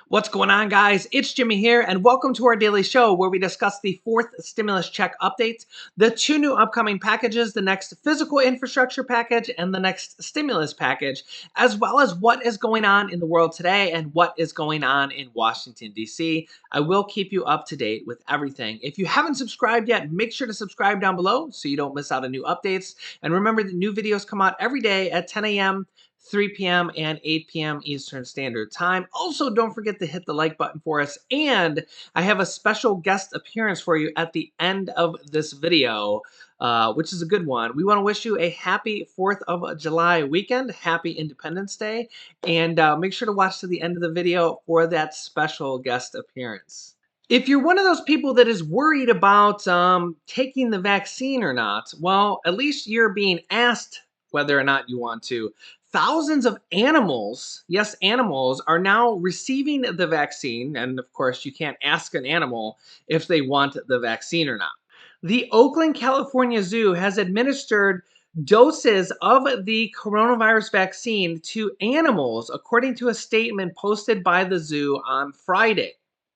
What's going on, guys? It's Jimmy here, and welcome to our daily show where we discuss the fourth stimulus check updates, the two new upcoming packages, the next physical infrastructure package, and the next stimulus package, as well as what is going on in the world today and what is going on in Washington, D.C. I will keep you up to date with everything. If you haven't subscribed yet, make sure to subscribe down below so you don't miss out on new updates. And remember that new videos come out every day at 10 a.m. 3 p.m. and 8 p.m. Eastern Standard Time. Also, don't forget to hit the like button for us. And I have a special guest appearance for you at the end of this video, which is a good one. We want to wish you a happy 4th of July weekend, happy Independence Day, and make sure to watch to the end of the video for that special guest appearance. If you're one of those people that is worried about taking the vaccine or not, well, at least you're being asked whether or not you want to. Thousands of animals, yes, animals, are now receiving the vaccine. And of course, you can't ask an animal if they want the vaccine or not. The Oakland, California Zoo has administered doses of the coronavirus vaccine to animals, according to a statement posted by the zoo on Friday.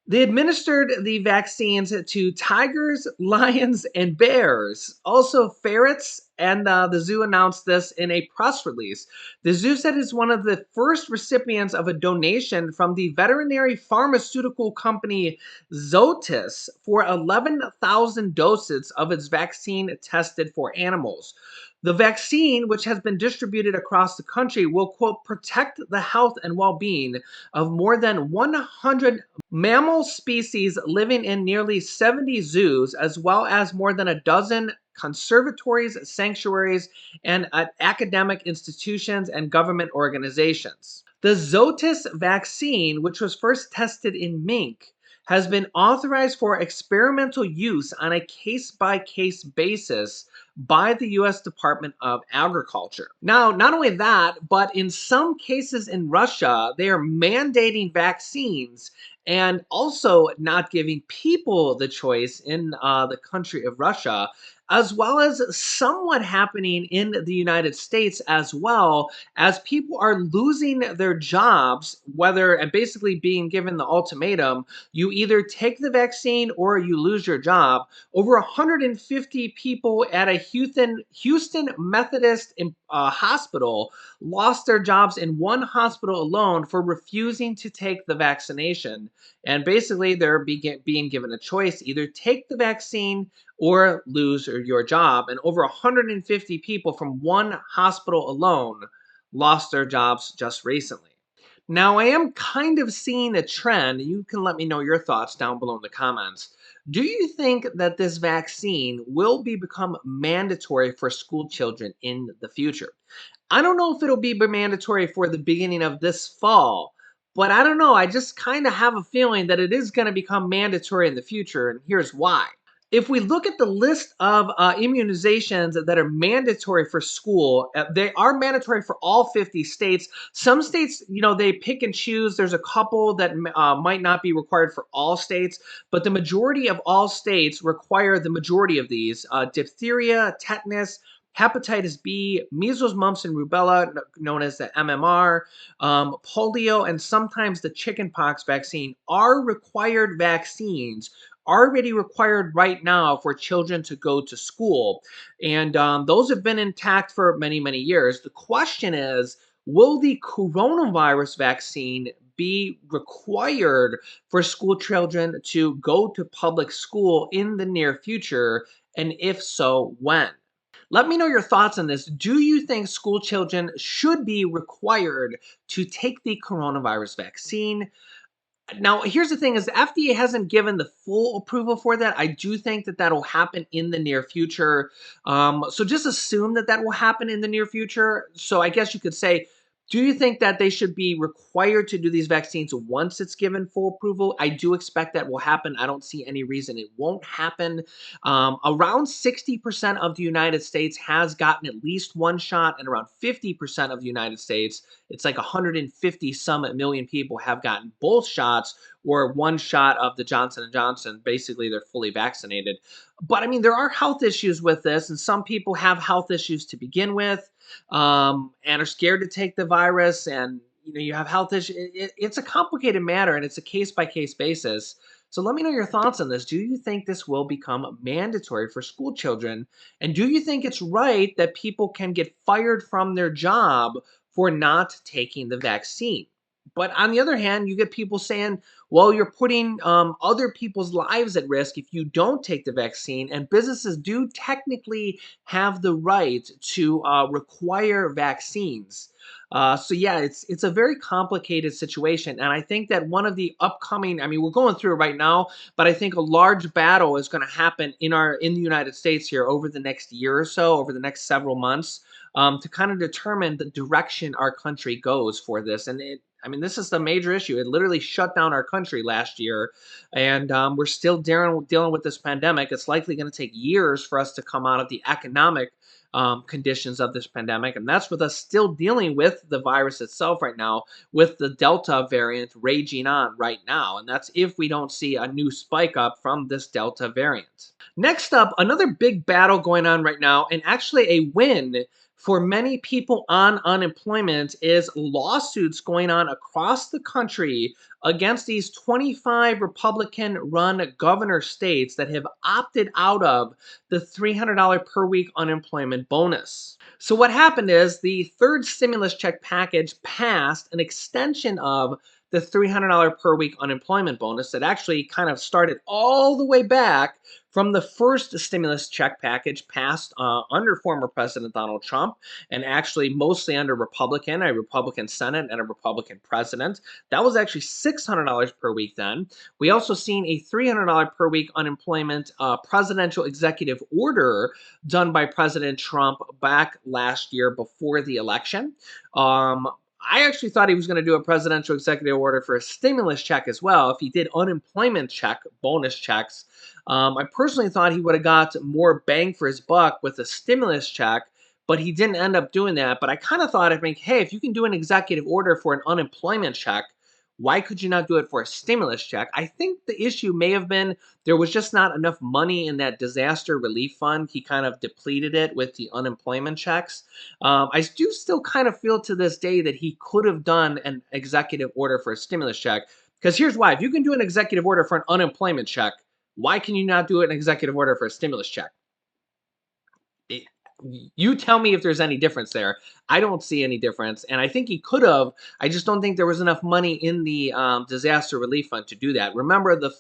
They administered the vaccines to tigers, lions, and bears, also ferrets, and the zoo announced this in a press release. The zoo said it's one of the first recipients of a donation from the veterinary pharmaceutical company Zoetis for 11,000 doses of its vaccine tested for animals. The vaccine, which has been distributed across the country, will, quote, protect the health and well-being of more than 100 mammal species living in nearly 70 zoos, as well as more than a dozen conservatories, sanctuaries, and academic institutions and government organizations. The Zoetis vaccine, which was first tested in mink, has been authorized for experimental use on a case-by-case basis by the U.S. Department of Agriculture. Now, not only that, but in some cases in Russia, they are mandating vaccines and also not giving people the choice in the country of Russia, as well as somewhat happening in the United States as well, as people are losing their jobs, whether and basically being given the ultimatum, you either take the vaccine or you lose your job. Over 150 people at a Houston Methodist hospital lost their jobs in one hospital alone for refusing to take the vaccination. And basically, they're being given a choice: either take the vaccine or lose your job. And over 150 people from one hospital alone lost their jobs just recently. Now, I am kind of seeing a trend. You can let me know your thoughts down below in the comments. Do you think that this vaccine will become mandatory for school children in the future? I don't know if it'll be mandatory for the beginning of this fall, but I don't know. I just kind of have a feeling that it is going to become mandatory in the future, and here's why. If we look at the list of immunizations that are mandatory for school, they are mandatory for all 50 states. Some states, they pick and choose. There's a couple that might not be required for all states, but the majority of all states require the majority of these: diphtheria, tetanus, hepatitis B, measles, mumps, and rubella, known as the MMR, polio, and sometimes the chickenpox vaccine are required vaccines, already required right now for children to go to school. And those have been intact for many, many years. The question is, will the coronavirus vaccine be required for school children to go to public school in the near future? And if so, when? Let me know your thoughts on this. Do you think school children should be required to take the coronavirus vaccine? Now, here's the thing: is the FDA hasn't given the full approval for that. I do think that that'll happen in the near future. So just assume that that will happen in the near future. So I guess you could say, do you think that they should be required to do these vaccines once it's given full approval? I do expect that will happen. I don't see any reason it won't happen. Around 60% of the United States has gotten at least one shot, and around 50% of the United States, it's like 150 some million people, have gotten both shots or one shot of the Johnson & Johnson. Basically, they're fully vaccinated. But I mean, there are health issues with this, and some people have health issues to begin with, and are scared to take the virus. And you have health issues. It's a complicated matter, and it's a case by case basis. So let me know your thoughts on this. Do you think this will become mandatory for school children? And do you think it's right that people can get fired from their job for not taking the vaccine? But on the other hand, you get people saying, well, you're putting other people's lives at risk if you don't take the vaccine. And businesses do technically have the right to require vaccines. So yeah, it's a very complicated situation, and I think that one of the upcoming, I mean, we're going through it right now, but I think a large battle is going to happen in the United States here over the next year or so, over the next several months, to kind of determine the direction our country goes for this. And I mean, this is the major issue. It literally shut down our country last year, and we're still dealing with this pandemic. It's likely going to take years for us to come out of the economic conditions of this pandemic. And that's with us still dealing with the virus itself right now, with the Delta variant raging on right now. And that's if we don't see a new spike up from this Delta variant. Next up, another big battle going on right now, and actually a win for many people on unemployment, is lawsuits going on across the country against these 25 Republican run governor states that have opted out of the $300 per week unemployment bonus. So, what happened is the third stimulus check package passed an extension of the $300 per week unemployment bonus that actually kind of started all the way back from the first stimulus check package passed under former President Donald Trump, and actually mostly under a Republican Senate and a Republican president. That was actually $600 per week then. We also seen a $300 per week unemployment presidential executive order done by President Trump back last year before the election. I actually thought he was going to do a presidential executive order for a stimulus check as well. If he did unemployment check, bonus checks, I personally thought he would have got more bang for his buck with a stimulus check, but he didn't end up doing that. But I kind of thought, hey, if you can do an executive order for an unemployment check, why could you not do it for a stimulus check? I think the issue may have been there was just not enough money in that disaster relief fund. He kind of depleted it with the unemployment checks. I do still kind of feel to this day that he could have done an executive order for a stimulus check. Because here's why. If you can do an executive order for an unemployment check, why can you not do an executive order for a stimulus check? You tell me if there's any difference there. I don't see any difference, and I think he could have. I just don't think there was enough money in the disaster relief fund to do that. Remember, the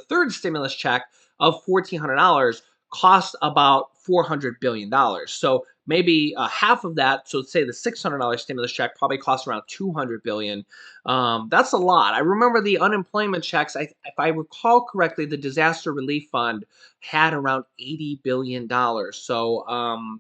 third stimulus check of $1,400 cost about $400 billion. So maybe half of that, so say the $600 stimulus check probably cost around $200 billion. That's a lot. I remember the unemployment checks. If I recall correctly, the disaster relief fund had around $80 billion. So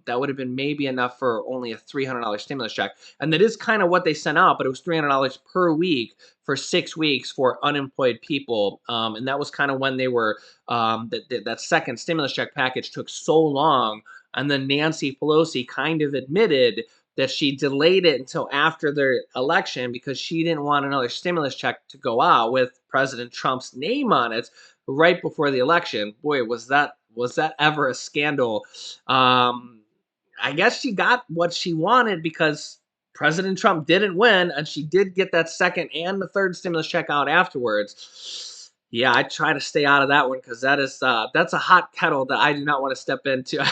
that would have been maybe enough for only a $300 stimulus check. And that is kind of what they sent out, but it was $300 per week for 6 weeks for unemployed people. And that was kind of when they were, that second stimulus check package took so long. And then Nancy Pelosi kind of admitted that she delayed it until after the election because she didn't want another stimulus check to go out with President Trump's name on it right before the election. Boy, was that ever a scandal. I guess she got what she wanted because President Trump didn't win, and she did get that second and the third stimulus check out afterwards. Yeah, I try to stay out of that one because that's a hot kettle that I do not want to step into.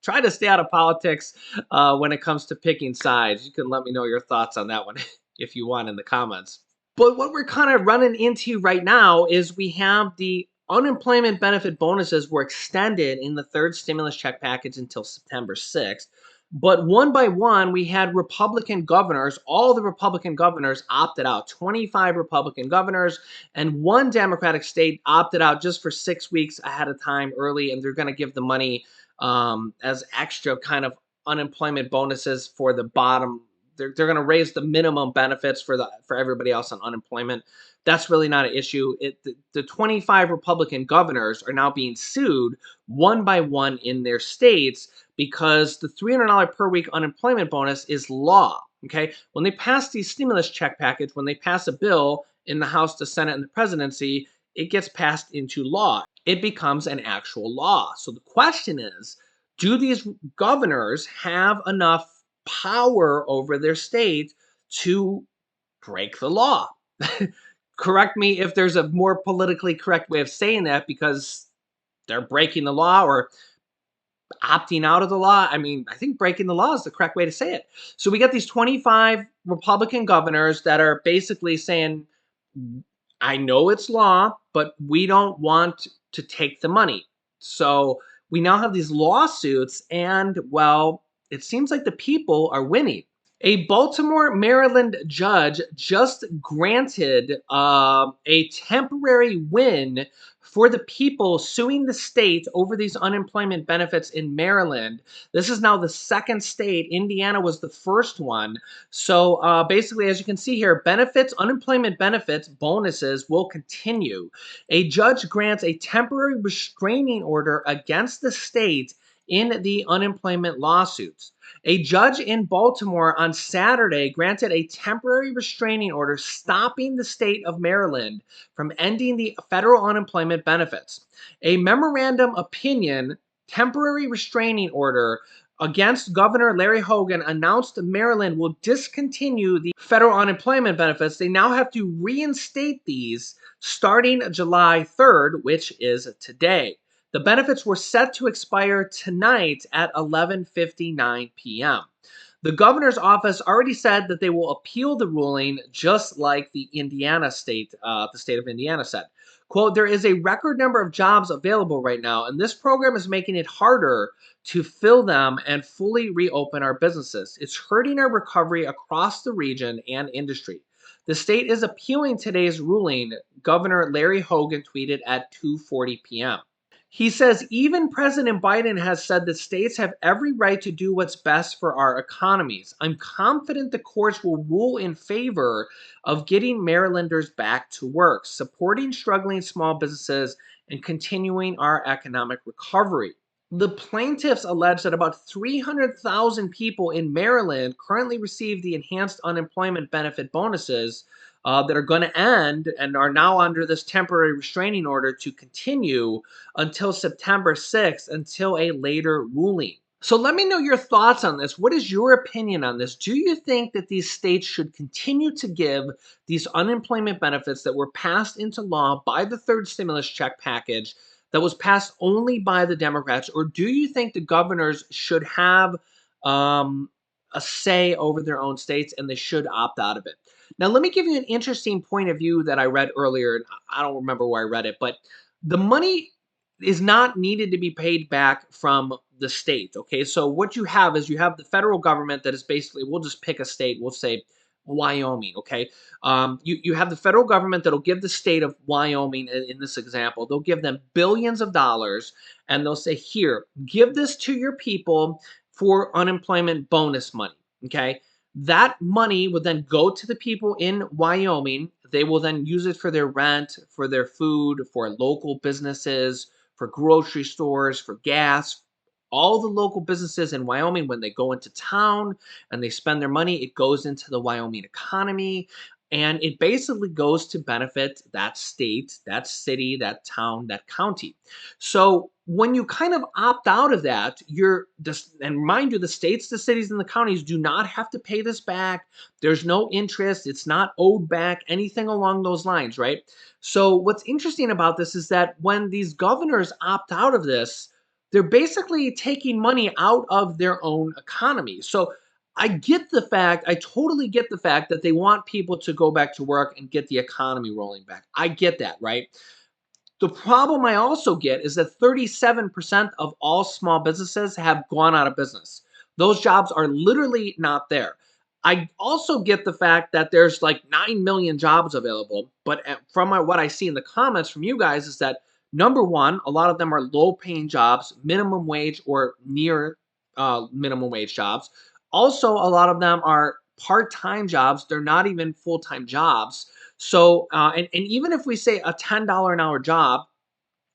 Try to stay out of politics when it comes to picking sides. You can let me know your thoughts on that one if you want in the comments. But what we're kind of running into right now is we have the unemployment benefit bonuses were extended in the third stimulus check package until September 6th. But one by one, we had Republican governors, all the Republican governors opted out, 25 Republican governors, and one Democratic state opted out just for 6 weeks ahead of time early, and they're going to give the money as extra kind of unemployment bonuses for the bottom. They're going to raise the minimum benefits for everybody else on unemployment. That's really not an issue. The 25 Republican governors are now being sued one by one in their states because the $300 per week unemployment bonus is law. Okay, when they pass the stimulus check package, when they pass a bill in the House, the Senate, and the presidency, it gets passed into law. It becomes an actual law. So the question is, do these governors have enough power over their state to break the law. Correct me if there's a more politically correct way of saying that, because they're breaking the law or opting out of the law. I mean, I think breaking the law is the correct way to say it. So we got these 25 Republican governors that are basically saying, I know it's law, but we don't want to take the money. So we now have these lawsuits, and well, it seems like the people are winning. A Baltimore, Maryland judge just granted a temporary win for the people suing the state over these unemployment benefits in Maryland. This is now the second state. Indiana was the first one. So basically, as you can see here, benefits, unemployment benefits, bonuses will continue. A judge grants a temporary restraining order against the state in the unemployment lawsuits. A judge in Baltimore on Saturday granted a temporary restraining order stopping the state of Maryland from ending the federal unemployment benefits. A memorandum opinion temporary restraining order against Governor Larry Hogan announced Maryland will discontinue the federal unemployment benefits. They now have to reinstate these starting July 3rd, which is today. The benefits were set to expire tonight at 11:59 p.m. The governor's office already said that they will appeal the ruling, just like the state of Indiana said. Quote, there is a record number of jobs available right now, and this program is making it harder to fill them and fully reopen our businesses. It's hurting our recovery across the region and industry. The state is appealing today's ruling, Governor Larry Hogan tweeted at 2:40 p.m. He says even President Biden has said that states have every right to do what's best for our economies. I'm confident the courts will rule in favor of getting Marylanders back to work, supporting struggling small businesses, and continuing our economic recovery. The plaintiffs allege that about 300,000 people in Maryland currently receive the enhanced unemployment benefit bonuses that are going to end and are now under this temporary restraining order to continue until September 6th, until a later ruling. So let me know your thoughts on this. What is your opinion on this? Do you think that these states should continue to give these unemployment benefits that were passed into law by the third stimulus check package that was passed only by the Democrats? Or do you think the governors should have a say over their own states and they should opt out of it? Now, let me give you an interesting point of view that I read earlier. I don't remember where I read it, but the money is not needed to be paid back from the state. Okay, so what you have is you have the federal government that is basically, we'll just pick a state, we'll say Wyoming. Okay, you have the federal government that'll give the state of Wyoming, in this example, they'll give them billions of dollars, and they'll say, here, give this to your people for unemployment bonus money. Okay, that money would then go to the people in Wyoming. They will then use it for their rent, for their food, for local businesses, for grocery stores, for gas. All the local businesses in Wyoming, when they go into town and they spend their money, it goes into the Wyoming economy. And it basically goes to benefit that state, that city, that town, that county. So when you kind of opt out of that, you're just, and mind you, the states, the cities, and the counties do not have to pay this back. There's no interest. It's not owed back, anything along those lines, right? So what's interesting about this is that when these governors opt out of this, they're basically taking money out of their own economy. So I totally get the fact that they want people to go back to work and get the economy rolling back. I get that, right? The problem I also get is that 37% of all small businesses have gone out of business. Those jobs are literally not there. I also get the fact that there's like 9 million jobs available, but from what I see in the comments from you guys is that number one, a lot of them are low paying jobs, minimum wage or near minimum wage jobs. Also, a lot of them are part time jobs. They're not even full time jobs. So, and even if we say a $10 an hour job,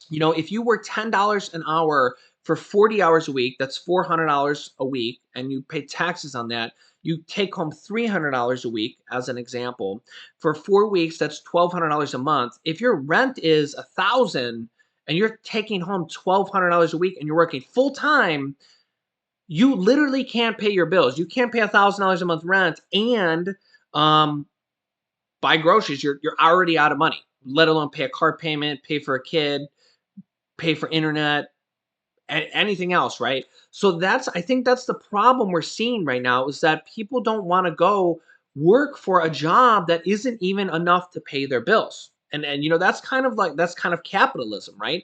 if you work $10 an hour for 40 hours a week, that's $400 a week, and you pay taxes on that, you take home $300 a week, as an example. For 4 weeks, that's $1,200 a month. If your rent is $1,000 and you're taking home $1,200 a week and you're working full time, you literally can't pay your bills. You can't pay $1,000 a month rent and buy groceries, you're already out of money, let alone pay a car payment, pay for a kid, pay for internet, anything else, right? So I think that's the problem we're seeing right now is that people don't want to go work for a job that isn't even enough to pay their bills. And that's kind of capitalism, right?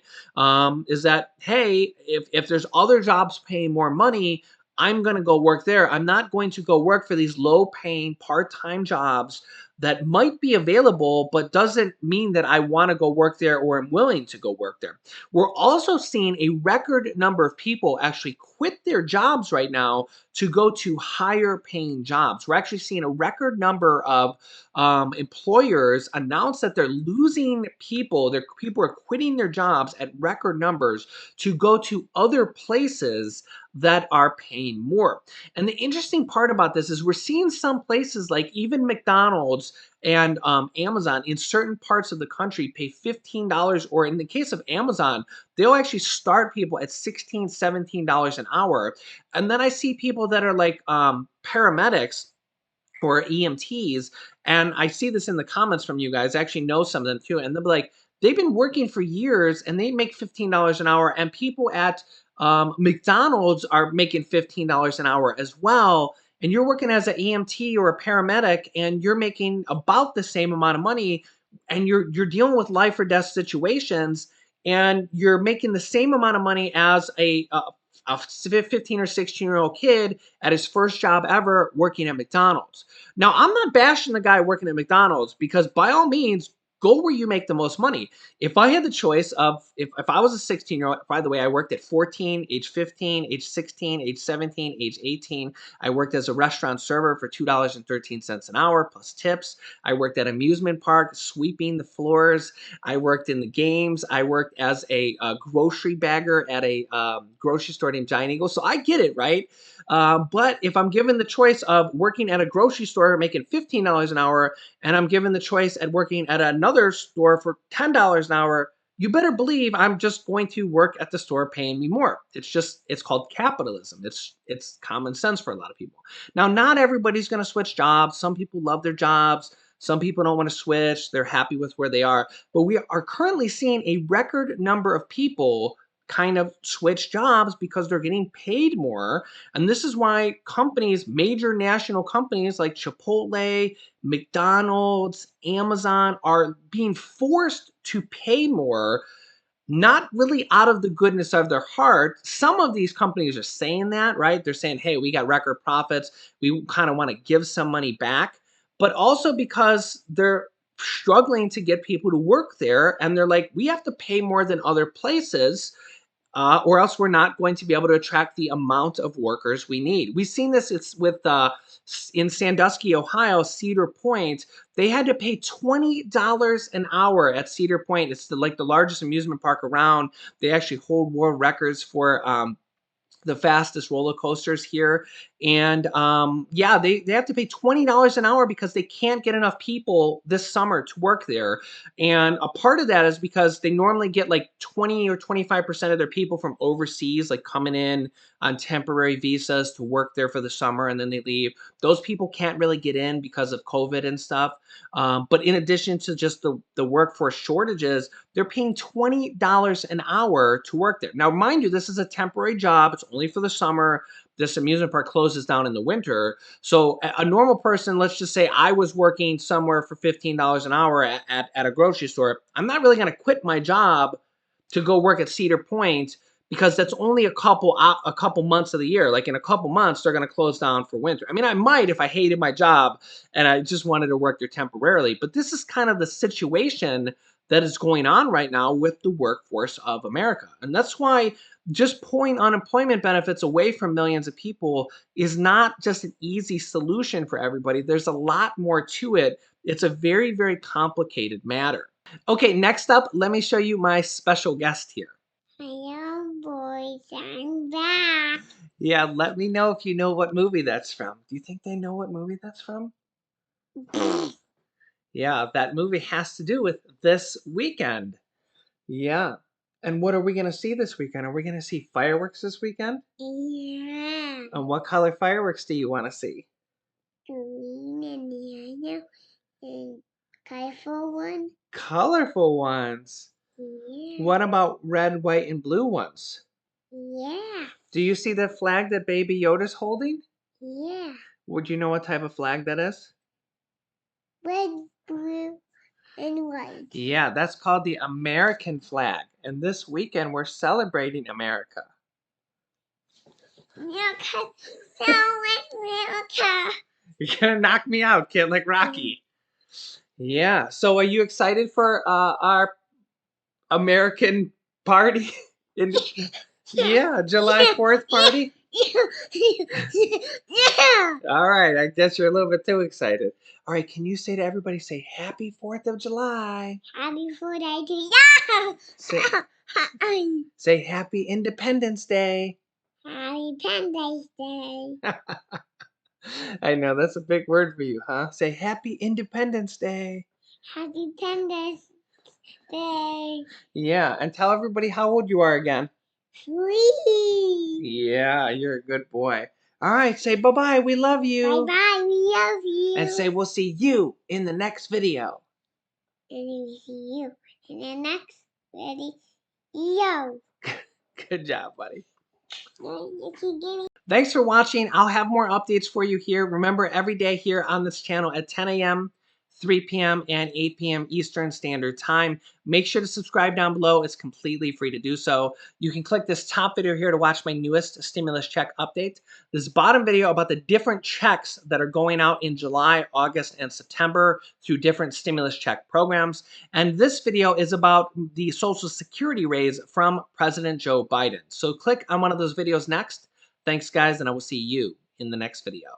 Is that hey, if there's other jobs paying more money, I'm going to go work there. I'm not going to go work for these low paying part-time jobs that might be available, but doesn't mean that I want to go work there or am willing to go work there. We're also seeing a record number of people actually quit their jobs right now to go to higher paying jobs. We're actually seeing a record number of employers announce that they're losing people. People are quitting their jobs at record numbers to go to other places that are paying more. And the interesting part about this is we're seeing some places like even McDonald's and Amazon in certain parts of the country pay $15, or in the case of Amazon, they'll actually start people at $16, $17 an hour. And then I see people that are like paramedics or EMTs, and I see this in the comments from you guys. I actually know some of them too, and they'll be like, they've been working for years and they make $15 an hour, and people at McDonald's are making $15 an hour as well. And you're working as an EMT or a paramedic, and you're making about the same amount of money, and you're dealing with life or death situations, and you're making the same amount of money as a 15 or 16-year-old kid at his first job ever working at McDonald's. Now, I'm not bashing the guy working at McDonald's because by all means, go where you make the most money. If I had the choice of, if I was a 16-year-old, by the way, I worked at 14, age 15, age 16, age 17, age 18. I worked as a restaurant server for $2.13 an hour plus tips. I worked at amusement park, sweeping the floors. I worked in the games. I worked as a grocery bagger at a grocery store named Giant Eagle. So I get it, right? But if I'm given the choice of working at a grocery store making $15 an hour, and I'm given the choice at working at another store for $10 an hour, you better believe I'm just going to work at the store paying me more. It's called capitalism. It's common sense for a lot of people. Now, not everybody's going to switch jobs. Some people love their jobs. Some people don't want to switch. They're happy with where they are. But we are currently seeing a record number of people kind of switch jobs because they're getting paid more. And this is why companies, major national companies like Chipotle, McDonald's, Amazon are being forced to pay more, not really out of the goodness of their heart. Some of these companies are saying that, right? They're saying, hey, we got record profits. We kind of want to give some money back, but also because they're struggling to get people to work there. And they're like, we have to pay more than other places, or else we're not going to be able to attract the amount of workers we need. We've seen this. It's with in Sandusky, Ohio, Cedar Point. They had to pay $20 an hour at Cedar Point. It's like the largest amusement park around. They actually hold world records for the fastest roller coasters here. And yeah, they have to pay $20 an hour because they can't get enough people this summer to work there. And a part of that is because they normally get like 20 or 25% of their people from overseas, like coming in on temporary visas to work there for the summer, and then they leave. Those people can't really get in because of COVID and stuff. But in addition to just the workforce shortages, they're paying $20 an hour to work there. Now, mind you, this is a temporary job. It's only for the summer. This amusement park closes down in the winter. So a normal person, let's just say I was working somewhere for $15 an hour at a grocery store. I'm not really going to quit my job to go work at Cedar Point because that's only a couple months of the year. Like in a couple months, they're going to close down for winter. I mean, I might if I hated my job and I just wanted to work there temporarily. But this is kind of the situation that is going on right now with the workforce of America. And that's why just pulling unemployment benefits away from millions of people is not just an easy solution for everybody. There's a lot more to it. It's a very, very complicated matter. Okay, next up, let me show you my special guest here. Hello, boys, I'm back. Yeah, let me know if you know what movie that's from. Do you think they know what movie that's from? Yeah, that movie has to do with this weekend. Yeah. And what are we going to see this weekend? Are we going to see fireworks this weekend? Yeah, And what color fireworks do you want to see? green and yellow and Colorful one. Colorful ones. Yeah. What about red, white, and blue ones? Yeah. Do you see the flag that Baby Yoda's holding? Yeah. Would you know what type of flag that is? Red, blue, and white. Yeah, that's called the American flag. And this weekend we're celebrating America. America. Sound like America. You're gonna knock me out, kid, like Rocky. Yeah. So are you excited for our American party? Yeah, July 4th party? Yeah. All right, I guess you're a little bit too excited. All right, can you say to everybody, say Happy 4th of July? Happy 4th of July. Say, say Happy Independence Day. Happy Independence Day. I know, that's a big word for you, huh? Say Happy Independence Day. Happy Independence Day. Yeah, and tell everybody how old you are again. 3. Yeah, you're a good boy. All right, say bye-bye. We love you. Bye-bye. We love you. And say we'll see you in the next video. And we see you in the next video. Good job, buddy. If you give me Thanks for watching. I'll have more updates for you here. Remember, every day here on this channel at 10 a.m., 3 p.m., and 8 p.m. Eastern Standard Time. Make sure to subscribe down below. It's completely free to do so. You can click this top video here to watch my newest stimulus check update. This bottom video about the different checks that are going out in July, August, and September through different stimulus check programs. And this video is about the Social Security raise from President Joe Biden. So click on one of those videos next. Thanks, guys, and I will see you in the next video.